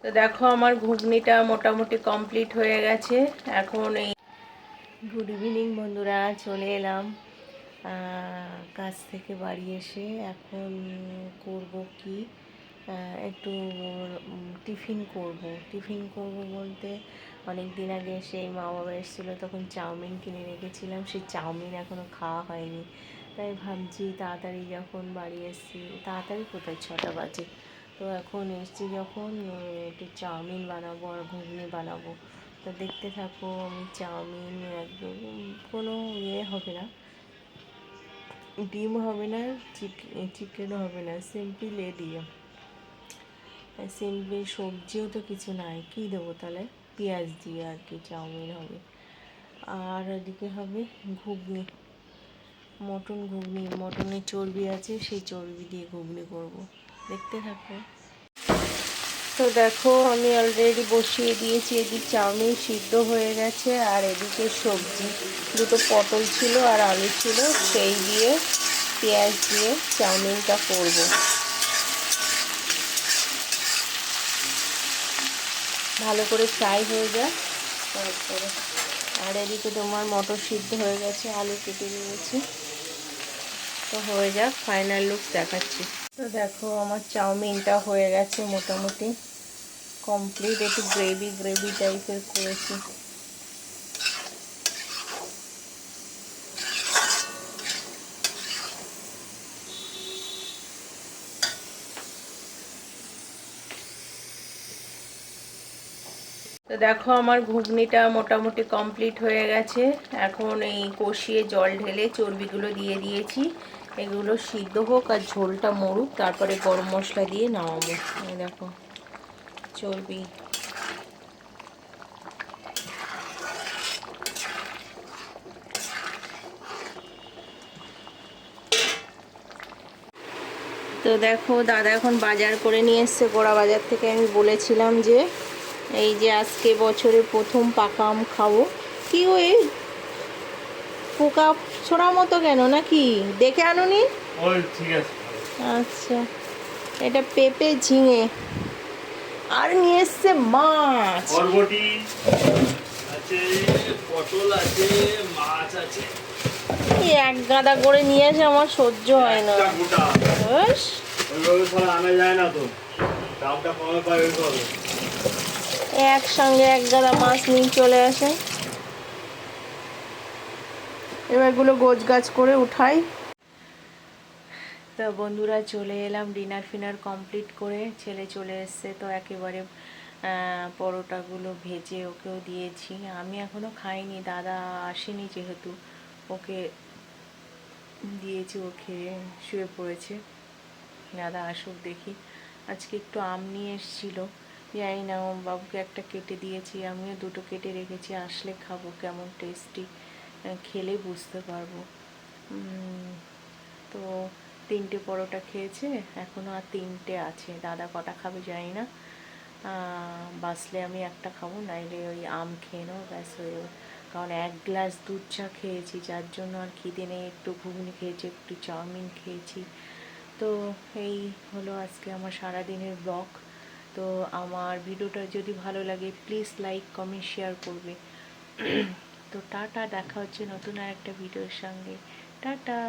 তো দেখো আমার ঘুগনিটা মোটামুটি কমপ্লিট হয়ে গেছে। এখন এই গুড ইভিনিং বন্ধুরা, চলে এলাম কাজ থেকে বাড়ি এসে। এখন করব কি, একটু টিফিন করব বলতে অনেক দিন আগে সেই মা বাবা এসেছিলো, তখন চাউমিন কিনে রেখেছিলাম। সেই চাউমিন এখনও খাওয়া হয়নি, তাই ভাবছি তাড়াতাড়ি যখন বাড়ি এসেছি, তাড়াতাড়ি কোথায় 6টা বাজে, তো এখন এসছি যখন একটু চাউমিন বানাবো আর ঘুগনি বানাবো। তো দেখতে থাকো। আমি চাউমিন একদম কোনো হবে না, ডিম হবে না, চিকেনও হবে না, সিম্পল দিয়ে, সিম্পল। সবজিও তো কিছু নাই, কী দেবো তাহলে, পেঁয়াজ দিয়ে আর কি চাউমিন হবে। আর এদিকে হবে ঘুগনি, মটনের চর্বি আছে, সেই চর্বি দিয়ে ঘুগনি করব। দেখতে থাকো। তো দেখো আমি অলরেডি বসিয়ে দিয়েছি, এদিকে চাউমিন সিদ্ধ হয়ে গেছে, আর এদিকে সবজি দুটো পটল ছিল আর আলু ছিল, সেই দিয়ে পেঁয়াজ দিয়ে চাউমিনটা করব। ভালো করে ফ্রাই হয়ে যায় তারপরে। আর এদিকে তোমার মটর সিদ্ধ হয়ে গেছে, আলু কেটে দিয়েছি। তো হয়ে যাক, ফাইনাল লুক দেখাচ্ছি। তো দেখো আমার চাউমিনটা হয়ে গেছে মোটামুটি কমপ্লিট। একটু গ্রেভি টাইপের করেছি। তো দেখো আমার ঘুগনিটা মোটামুটি কমপ্লিট হয়ে গেছে। এখন এই কষিয়ে জল ঢেলে চর্বিগুলো দিয়ে দিয়েছি, এগুলো সিদ্ধ হোক আর ঝোলটা মরুক, তারপরে গরম মশলা দিয়ে নামাবো। এই দেখো চর্বি। তো দেখো দাদা এখন বাজার করে নিয়ে এসছে গোড়া বাজার থেকে। আমি বলেছিলাম যে এই যে আজকে বছরে প্রথম পাকা আম খাবো। কি ওই পোকা ছোড়া মতো কেন, নাকি দেখে আনুনি? ঠিক আছে। আচ্ছা, এটা পেঁপে ঝিঙে, আর নিয়ে এসছে মাছ, বরবটি আছে, পটল আছে, মাছ আছে। এক গাদা করে নিয়ে এসে আমার সহ্য হয় না। ওইভাবে আনা যায় না, তো দামটা কমে পায় ওইভাবে। একসঙ্গে এক গাদা মাছ নিয়ে চলে আসে। এবার এগুলো গোছগাছ করে উঠাই। তো বন্ধুরা চলে এলাম ডিনার ফিনার কমপ্লিট করে। ছেলে চলে এসছে, তো একেবারে পরোটাগুলো ভেজে ওকেও দিয়েছি। আমি এখনও খাইনি, দাদা আসেনি যেহেতু, ওকে দিয়েছি, ও খেয়ে শুয়ে পড়েছে। দাদা আসুক দেখি। আজকে একটু আম নিয়ে এসেছিলো, জানি না, ও বাবুকে একটা কেটে দিয়েছি, আমিও দুটো কেটে রেখেছি, আসলে খাবো, কেমন টেস্টি, খেলে বুঝতে পারবো। তো 3টে পরোটা খেয়েছে, এখনও আর 3টে আছে। দাদা কটা খাবে জানি না, বাসলে আমি একটা খাবো, নাইলে ওই আম খেয়ে নেবো, ব্যাস হয়ে যাবে। কারণ 1 গ্লাস দুধ চা খেয়েছি, যার জন্য আর খিদে নেই। একটু ঘুগনি খেয়েছি, একটু চাউমিন খেয়েছি। তো এই হলো আজকে আমার সারাদিনের ব্লগ। তো আমার ভিডিওটা যদি ভালো লাগে প্লিজ লাইক কমেন্ট শেয়ার করবে। তো টাটা, দেখা হচ্ছে নতুন আর একটা ভিডিওর সঙ্গে। টাটা।